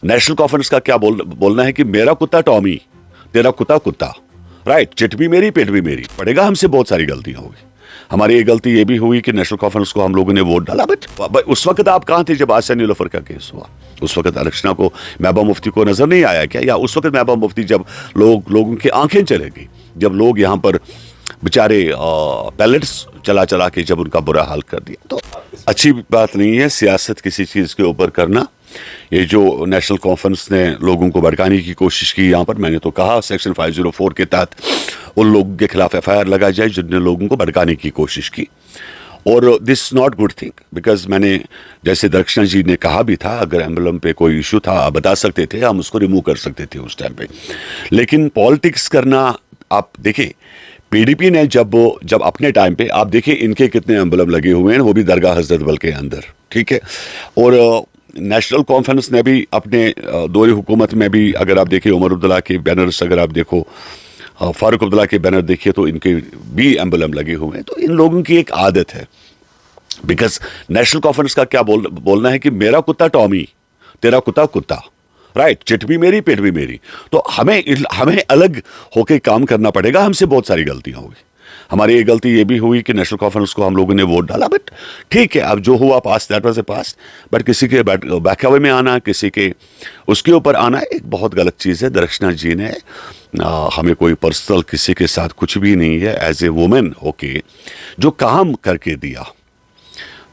National conference का क्या बोलना है कि मेरा कुत्ता टॉमी, तेरा कुत्ता कुत्ता, राइट। चिट भी मेरी, पेट भी मेरी। पड़ेगा, हमसे बहुत सारी गलतियां होगी। हमारी एक गलती ये भी हुई कि नेशनल कॉन्फ्रेंस को हम लोगों ने वोट डाला, बट उस वक्त आप कहां थे जब आसिया नीलोफर का केस हुआ? उस वक्त अरक्षणा को, महबूबा मुफ्ती को नजर नहीं आया क्या? या उस वक्त महबूबा मुफ्ती जब लोगों की आंखें चले गई, जब लोग यहाँ पर बेचारे पैलेट्स चला चला के जब उनका बुरा हाल कर दिया, तो अच्छी बात नहीं है सियासत किसी चीज के ऊपर करना। ये जो नेशनल कॉन्फ्रेंस ने लोगों को भड़काने की कोशिश की, यहाँ पर मैंने तो कहा सेक्शन 504 के तहत उन लोगों के खिलाफ FIR लगाई जाए जिन्होंने लोगों को भड़काने की कोशिश की। और this not good thing, because मैंने जैसे दक्षिणा जी ने कहा भी था, अगर एम्बलम पे कोई इशू था आप बता सकते थे, हम उसको रिमूव कर सकते थे उस टाइम पे। लेकिन पॉलिटिक्स करना, आप देखिए PDP ने जब अपने टाइम पे, आप देखिए इनके कितने एम्बलम लगे हुए हैं, वो भी दरगाह हजरत बल के अंदर, ठीक है। और नेशनल कॉन्फ्रेंस ने भी अपने दौरे हुकूमत में भी, अगर आप देखिए उमर अब्दुल्ला के बैनर्स, अगर आप देखो फारूक अब्दुल्ला के बैनर देखिए, तो इनके भी एम्बलम लगे हुए हैं। तो इन लोगों की एक आदत है, बिकॉज नेशनल कॉन्फ्रेंस का क्या बोलना है कि मेरा कुत्ता टॉमी, तेरा कुत्ता कुत्ता, राइट। चिट भी मेरी, पेट भी मेरी। तो हमें अलग होके काम करना पड़ेगा, हमसे बहुत सारी गलतियां होगी। हमारी एक गलती ये भी हुई कि नेशनल कॉन्फ्रेंस को हम लोगों ने वोट डाला, बट ठीक है, अब जो हुआ pass, that was a pass. But किसी के बहकावे में आना, किसी के उसके ऊपर आना एक बहुत गलत चीज़ है। दक्षिणा जी ने हमें कोई पर्सनल किसी के साथ कुछ भी नहीं है, एज ए वुमेन होके जो काम करके दिया,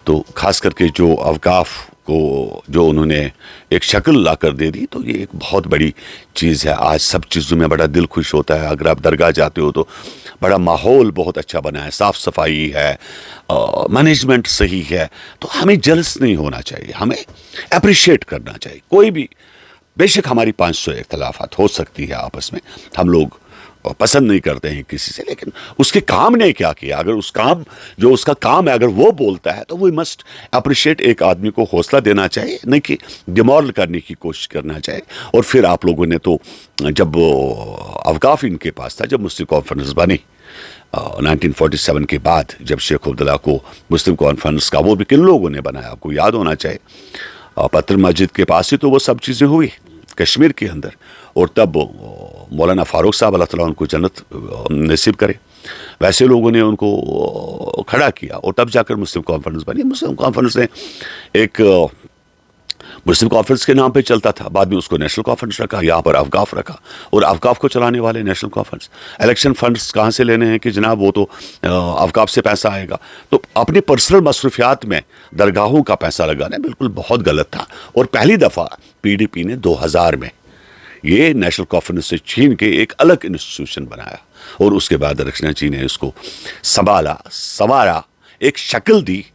तो खास करके जो अवकाफ को जो उन्होंने एक शक्ल ला कर दे दी, तो ये एक बहुत बड़ी चीज़ है। आज सब चीज़ों में बड़ा दिल खुश होता है। अगर आप दरगाह जाते हो तो बड़ा माहौल बहुत अच्छा बना है, साफ़ सफाई है, मैनेजमेंट सही है। तो हमें जलस नहीं होना चाहिए, हमें अप्रिशिएट करना चाहिए। कोई भी, बेशक हमारी 500 इख्तलाफात हो सकती है आपस में, हम लोग पसंद नहीं करते हैं किसी से, लेकिन उसके काम ने क्या किया, अगर उसका काम है, अगर वो बोलता है, तो वो मस्ट अप्रिशिएट। एक आदमी को हौसला देना चाहिए, नहीं कि डिमोरल करने की कोशिश करना चाहिए। और फिर आप लोगों ने तो, जब अवकाफ इनके पास था, जब मुस्लिम कॉन्फ्रेंस बनी 1947 के बाद, जब शेख अब्दुल्ला को मुस्लिम कॉन्फ्रेंस का, वो भी किन लोगों ने बनाया, आपको याद होना चाहिए। पत्र मस्जिद के पास ही तो वो सब चीज़ें हुई कश्मीर के अंदर। और तब मौलाना फारूक साहब, अल्लाह ताला उनको जन्नत नसीब करे, वैसे लोगों ने उनको खड़ा किया, और तब जाकर मुस्लिम कॉन्फ्रेंस बनी। मुस्लिम कॉन्फ्रेंस ने एक मुस्लिम कॉन्फ्रेंस के नाम पे चलता था, बाद में उसको नेशनल कॉन्फ्रेंस रखा, यहाँ पर अवकाफ रखा, और अवकाफ को चलाने वाले नेशनल कॉन्फ्रेंस। इलेक्शन फंड्स कहाँ से लेने हैं कि जनाब वो तो अवकाफ से पैसा आएगा। तो अपनी पर्सनल मसरूफियात में दरगाहों का पैसा लगाना बिल्कुल बहुत गलत था। और पहली दफ़ा PDP ने 2000 में ये नेशनल कॉन्फ्रेंस से छीन के एक अलग इंस्टीट्यूशन बनाया, और उसके बाद दक्षिणा जी ने इसको संभाला, संवारा, एक शक्ल दी।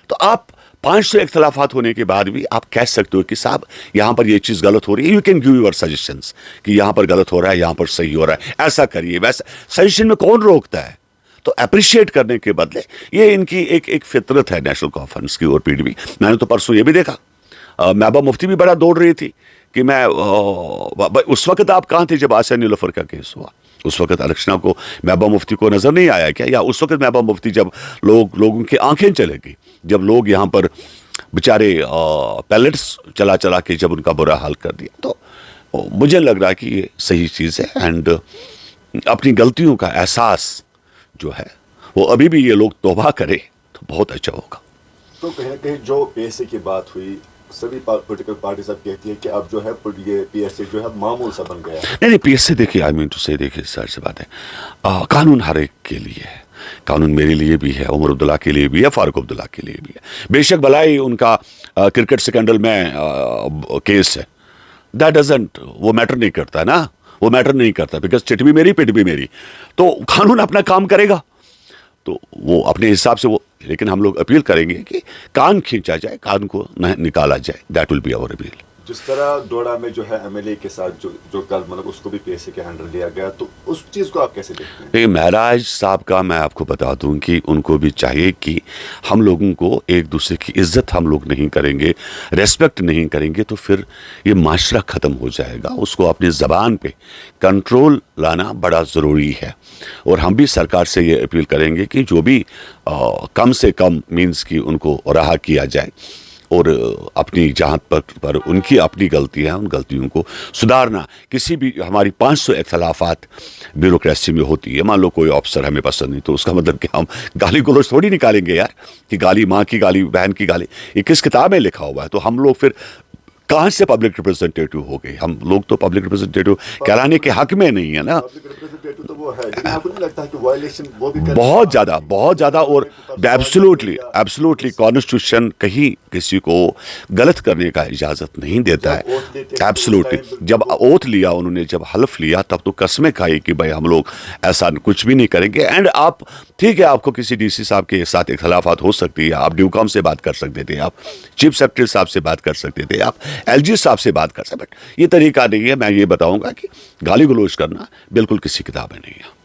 तो आप 500 इख्तलाफात होने के बाद भी आप कह सकते हो कि साहब यहाँ पर ये चीज़ गलत हो रही है, you can give your suggestions कि यहाँ पर गलत हो रहा है, यहाँ पर सही हो रहा है, ऐसा करिए, वैसा। सजेशन में कौन रोकता है? तो अप्रिशिएट करने के बदले, ये इनकी एक फितरत है नेशनल कॉन्फ्रेंस की और PDP। मैंने तो परसों ये भी देखा, महबूबा मुफ्ती भी बड़ा दौड़ रही थी कि मैं, उस वक्त आप कहाँ थे जब आसिया नीलोफर का केस हुआ? उस वक्त अरक्षणा को, महबूबा मुफ्ती को नजर नहीं आया क्या? या उस वक्त महबूबा मुफ्ती जब लोगों की आंखें चले गई, जब लोग यहाँ पर बेचारे पैलेट्स चला चला के जब उनका बुरा हाल कर दिया, तो मुझे लग रहा है कि ये सही चीज़ है। एंड अपनी गलतियों का एहसास जो है, वो अभी भी ये लोग तौबा करें तो बहुत अच्छा होगा। तो कहीं ना कहीं जो PSA की बात हुई, सभी पॉलिटिकल पार्टीज अब कहती है कि अब जो है ये PSA जो है मामूल सा बन गया है। नहीं, PSA देखिए, आई मीन टू से, देखिए सर से बात है, कानून हर एक के लिए है। कानून मेरे लिए भी है, उमर अब्दुल्ला के लिए भी है, फारूक अब्दुल्ला के लिए भी है। बेशक भलाई उनका क्रिकेट स्कैंडल में केस है, दैट डजंट, वो मैटर नहीं करता ना, वो मैटर नहीं करता, बिकॉज चिट भी मेरी, पेट भी मेरी। तो कानून अपना काम करेगा, तो वो अपने हिसाब से वो, लेकिन हम लोग अपील करेंगे कि कान खींचा जाए, कान को निकाला जाए, that will be our appeal. जिस तरह डोडा में जो है MLA के साथ जो कल मतलब उसको भी PSA के हैंडल लिया गया, तो उस चीज़ को आप कैसे देखते हैं? महराज साहब का मैं आपको बता दूं कि उनको भी चाहिए कि हम लोगों को एक दूसरे की इज्जत हम लोग नहीं करेंगे, रेस्पेक्ट नहीं करेंगे, तो फिर ये माशरा ख़त्म हो जाएगा। उसको अपनी ज़बान पे कंट्रोल लाना बड़ा ज़रूरी है। और हम भी सरकार से ये अपील करेंगे कि जो भी कम से कम मीन्स की उनको रहा किया जाए, और अपनी जहाँ पर उनकी अपनी गलतियाँ हैं उन गलतियों को सुधारना। किसी भी हमारी 500 इख्तलाफात ब्यूरोक्रेसी में होती है, मान लो कोई ऑफिसर हमें पसंद नहीं तो उसका मतलब कि हम गाली गलौज थोड़ी निकालेंगे यार, कि गाली माँ की गाली बहन की गाली, ये किस किताब में लिखा हुआ है? तो हम लोग फिर कहाँ से पब्लिक रिप्रेजेंटेटिव हो गए? हम लोग तो पब्लिक रिप्रेजेंटेटिव कहलाने के हक में नहीं है ना। पब्लिक रिप्रेजेंटेटिव तो वो है, लेकिन आपको नहीं लगता है कि वायलेशन वो भी करते बहुत हैं? ज़्यादा और एब्सोल्युटली कॉन्स्टिट्यूशन कहीं किसी को गलत करने का इजाज़त नहीं देता जब वोट है। देते हैं, एब्सोल्युटली उस टाइम जब ओथ लिया उन्होंने, जब हल्फ लिया, तब तो कसमें खाई कि भाई हम लोग ऐसा कुछ भी नहीं करेंगे। एंड आप ठीक है, आपको किसी डीसी साहब के साथ इख्तलाफात हो सकती है, आप ड्यूकॉम से बात कर सकते थे, आप चीफ सेक्रेटरी साहब से बात कर सकते थे, आप एलजी साहब से बात कर सकते, बट ये तरीका नहीं है। मैं ये बताऊंगा कि गाली गलौज करना बिल्कुल किसी किताब में नहीं है।